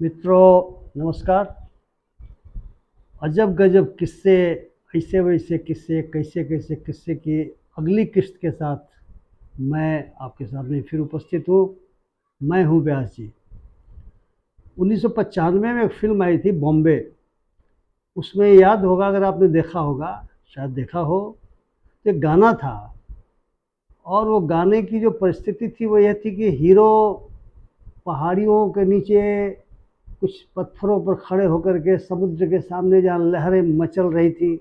मित्रों नमस्कार। अजब गजब किस्से, ऐसे वैसे किस्से, कैसे कैसे किस्से की अगली किस्त के साथ मैं आपके सामने फिर उपस्थित हूँ। मैं हूँ व्यास जी। 1995 में एक फिल्म आई थी बॉम्बे। उसमें याद होगा, अगर आपने देखा होगा, शायद देखा हो, तो एक गाना था। और वो गाने की जो परिस्थिति थी वो यह थी कि हीरो पहाड़ियों के नीचे कुछ पत्थरों पर खड़े होकर के समुद्र के सामने जहाँ लहरें मचल रही थी,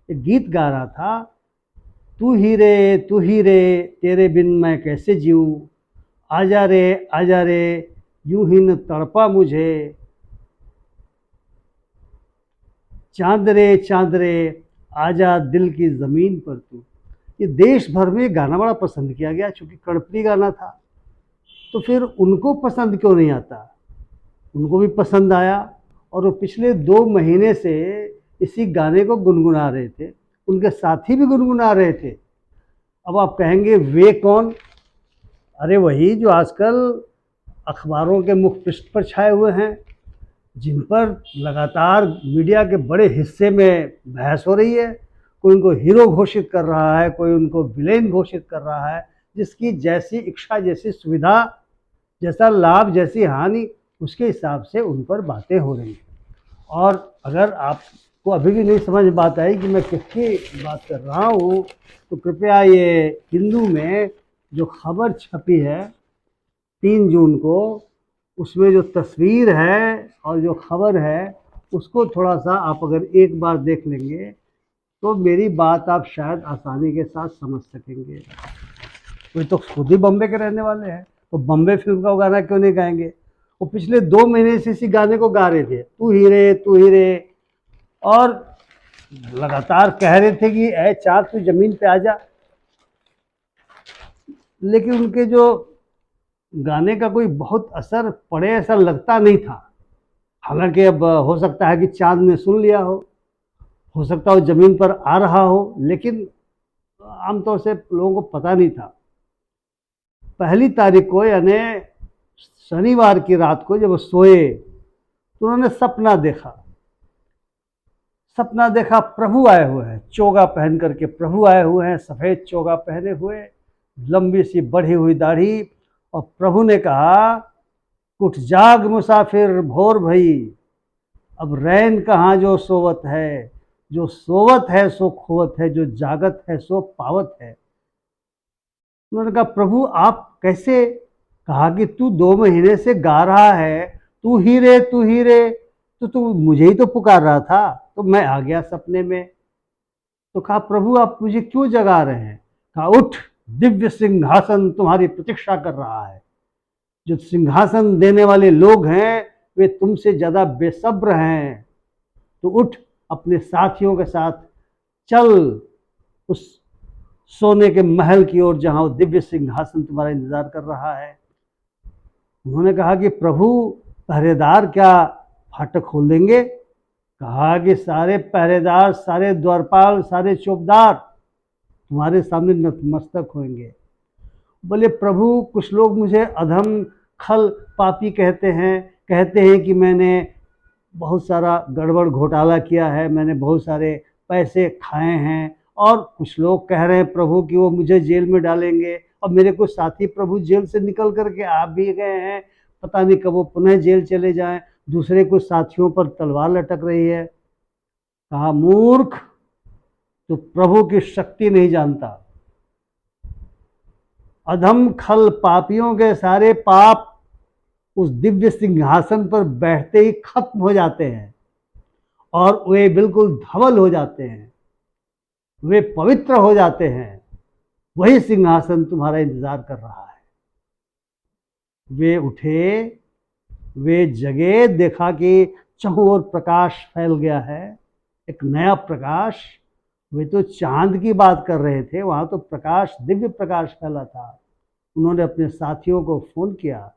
एक गीत गा रहा था। तू ही रे तेरे बिन मैं कैसे जीऊँ, आजा रे यूं ही न तड़पा मुझे, चांद रे आजा दिल की ज़मीन पर तू। ये देश भर में गाना बड़ा पसंद किया गया, चूँकि कड़पी गाना था। तो फिर उनको पसंद क्यों नहीं आता? उनको भी पसंद आया और वो पिछले 2 महीने से इसी गाने को गुनगुना रहे थे। उनके साथी भी गुनगुना रहे थे। अब आप कहेंगे वे कौन? अरे वही जो आजकल अखबारों के मुख पृष्ठ पर छाए हुए हैं, जिन पर लगातार मीडिया के बड़े हिस्से में बहस हो रही है। कोई उनको हीरो घोषित कर रहा है, कोई उनको विलेन घोषित कर रहा है। जिसकी जैसी इच्छा, जैसी सुविधा, जैसा लाभ, जैसी हानि, उसके हिसाब से उन पर बातें हो रही हैं। और अगर आपको अभी भी नहीं समझ बात आई कि मैं किसकी बात कर रहा हूँ, तो कृपया ये हिंदू में जो खबर छपी है 3 जून को, उसमें जो तस्वीर है और जो खबर है, उसको थोड़ा सा आप अगर एक बार देख लेंगे तो मेरी बात आप शायद आसानी के साथ समझ सकेंगे। वे तो खुद ही बम्बे के रहने वाले हैं, तो बम्बे फिल्म का वो गाना क्यों नहीं गाएंगे? वो पिछले 2 महीने से इसी गाने को गा रहे थे, तू ही रे, और लगातार कह रहे थे कि ऐ चाँद तू जमीन पे आ जा। लेकिन उनके जो गाने का कोई बहुत असर पड़े ऐसा लगता नहीं था। हालांकि अब हो सकता है कि चाँद ने सुन लिया हो सकता है वो जमीन पर आ रहा हो, लेकिन आमतौर से लोगों को पता नहीं था। 1 तारीख को, यानी शनिवार की रात को जब वो सोए, तो उन्होंने सपना देखा प्रभु आए हुए हैं, चोगा पहन करके प्रभु आए हुए हैं, सफ़ेद चोगा पहने हुए, लंबी सी बढ़ी हुई दाढ़ी। और प्रभु ने कहा, उठ जाग मुसाफिर भोर भई, अब रैन कहाँ जो सोवत है, जो सोवत है सो खोवत है, जो जागत है सो पावत है। उन्होंने कहा, प्रभु आप कैसे? कहा कि तू 2 महीने से गा रहा है, तू ही रे, तो तू मुझे ही तो पुकार रहा था, तो मैं आ गया सपने में। तो कहा, प्रभु आप मुझे क्यों जगा रहे हैं? कहा, उठ, दिव्य सिंहासन तुम्हारी प्रतीक्षा कर रहा है। जो सिंहासन देने वाले लोग हैं वे तुमसे ज्यादा बेसब्र हैं। तो उठ, अपने साथियों के साथ चल उस सोने के महल की ओर, जहां वो दिव्य सिंहासन तुम्हारा इंतजार कर रहा है। उन्होंने कहा कि प्रभु पहरेदार क्या फाटक खोल देंगे? कहा कि सारे पहरेदार, सारे द्वारपाल, सारे चौकीदार तुम्हारे सामने नतमस्तक होंगे। बोले, प्रभु कुछ लोग मुझे अधम, खल, पापी कहते हैं कि मैंने बहुत सारा गड़बड़ घोटाला किया है, मैंने बहुत सारे पैसे खाए हैं। और कुछ लोग कह रहे हैं प्रभु कि वो मुझे जेल में डालेंगे। और मेरे कुछ साथी प्रभु जेल से निकल करके आ भी गए हैं, पता नहीं कब वो पुनः जेल चले जाएं। दूसरे कुछ साथियों पर तलवार लटक रही है। कहा, मूर्ख, तो प्रभु की शक्ति नहीं जानता। अधम खल पापियों के सारे पाप उस दिव्य सिंहासन पर बैठते ही खत्म हो जाते हैं और वे बिल्कुल धवल हो जाते हैं, वे पवित्र हो जाते हैं। वही सिंहासन तुम्हारा इंतजार कर रहा है। वे उठे, वे जगे, देखा कि चारों ओर प्रकाश फैल गया है, एक नया प्रकाश। वे तो चांद की बात कर रहे थे, वहां तो प्रकाश, दिव्य प्रकाश फैला था। उन्होंने अपने साथियों को फोन किया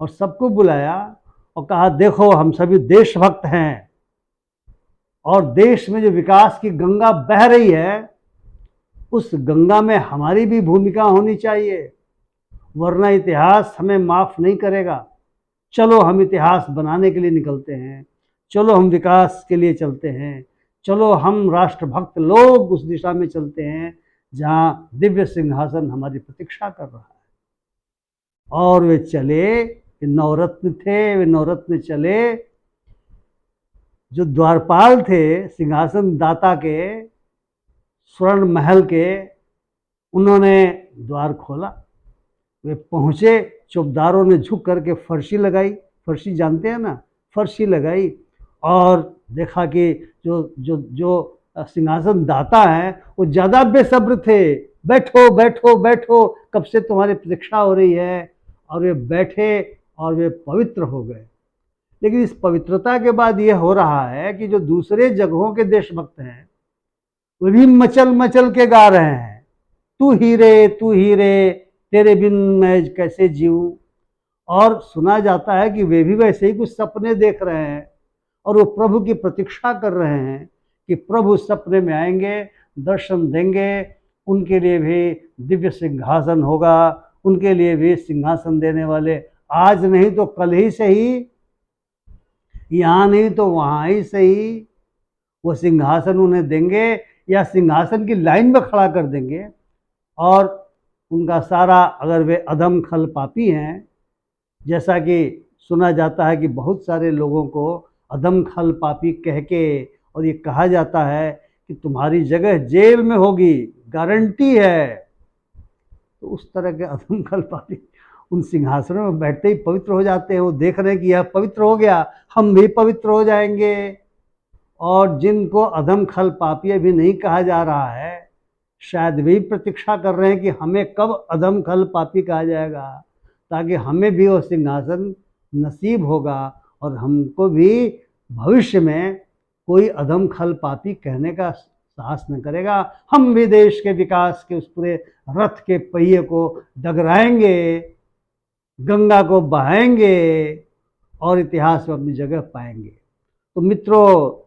और सबको बुलाया और कहा, देखो हम सभी देशभक्त हैं और देश में जो विकास की गंगा बह रही है, उस गंगा में हमारी भी भूमिका होनी चाहिए, वरना इतिहास हमें माफ नहीं करेगा। चलो हम इतिहास बनाने के लिए निकलते हैं, चलो हम विकास के लिए चलते हैं, चलो हम राष्ट्रभक्त लोग उस दिशा में चलते हैं जहाँ दिव्य सिंहासन हमारी प्रतीक्षा कर रहा है। और वे चले, वे नवरत्न थे, वे नवरत्न चले। जो द्वारपाल थे सिंहासन दाता के, स्वर्ण महल के, उन्होंने द्वार खोला। वे पहुँचे, चौकीदारों ने झुक करके फर्शी लगाई, फर्शी जानते हैं ना, फर्शी लगाई, और देखा कि जो जो जो सिंहासन दाता हैं वो ज़्यादा बेसब्र थे। बैठो बैठो बैठो, कब से तुम्हारी प्रतीक्षा हो रही है। और वे बैठे और वे पवित्र हो गए। लेकिन इस पवित्रता के बाद ये हो रहा है कि जो दूसरे जगहों के देशभक्त हैं वे भी मचल मचल के गा रहे हैं, तू ही रे, तू ही रे, तेरे बिन मैं कैसे जीऊँ। और सुना जाता है कि वे भी वैसे ही कुछ सपने देख रहे हैं और वो प्रभु की प्रतीक्षा कर रहे हैं कि प्रभु सपने में आएंगे, दर्शन देंगे, उनके लिए भी दिव्य सिंहासन होगा, उनके लिए भी सिंहासन देने वाले आज नहीं तो कल ही सही, यहाँ नहीं तो वहाँ ही सही, वो सिंहासन उन्हें देंगे या सिंहासन की लाइन में खड़ा कर देंगे। और उनका सारा, अगर वे अधम खल पापी हैं, जैसा कि सुना जाता है कि बहुत सारे लोगों को अधम खल पापी कह के, और ये कहा जाता है कि तुम्हारी जगह जेल में होगी, गारंटी है, तो उस तरह के अधम खल पापी उन सिंहासनों में बैठते ही पवित्र हो जाते हैं। वो देख रहे हैं कि यह पवित्र हो गया, हम भी पवित्र हो जाएंगे। और जिनको अधम खल पापी अभी नहीं कहा जा रहा है, शायद वे प्रतीक्षा कर रहे हैं कि हमें कब अधम खल पापी कहा जाएगा, ताकि हमें भी वो सिंहासन नसीब होगा और हमको भी भविष्य में कोई अधम खल पापी कहने का साहस न करेगा। हम भी देश के विकास के उस पूरे रथ के पहिए को डगराएंगे, गंगा को बहाएंगे और इतिहास में अपनी जगह पाएंगे। तो मित्रों,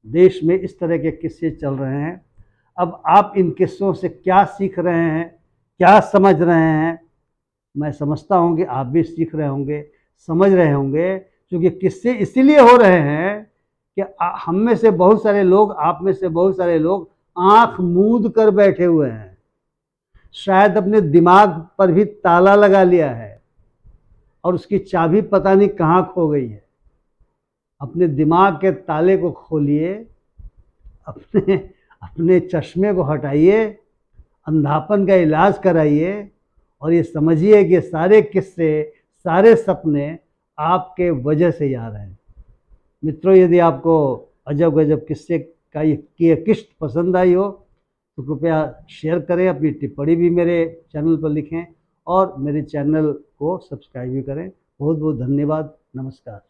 देश में इस तरह के किस्से चल रहे हैं। अब आप इन किस्सों से क्या सीख रहे हैं, क्या समझ रहे हैं? मैं समझता हूँ कि आप भी सीख रहे होंगे, समझ रहे होंगे, क्योंकि किस्से इसीलिए हो रहे हैं कि हम में से बहुत सारे लोग, आप में से बहुत सारे लोग आंख मूंद कर बैठे हुए हैं। शायद अपने दिमाग पर भी ताला लगा लिया है और उसकी चाबी पता नहीं कहाँ खो गई है। अपने दिमाग के ताले को खोलिए, अपने अपने चश्मे को हटाइए, अंधापन का इलाज कराइए और ये समझिए कि सारे किस्से, सारे सपने आपके वजह से ही आ रहे हैं। मित्रों, यदि आपको अजब गजब किस्से का ये किस्त पसंद आई हो तो कृपया शेयर करें, अपनी टिप्पणी भी मेरे चैनल पर लिखें और मेरे चैनल को सब्सक्राइब भी करें। बहुत बहुत धन्यवाद। नमस्कार।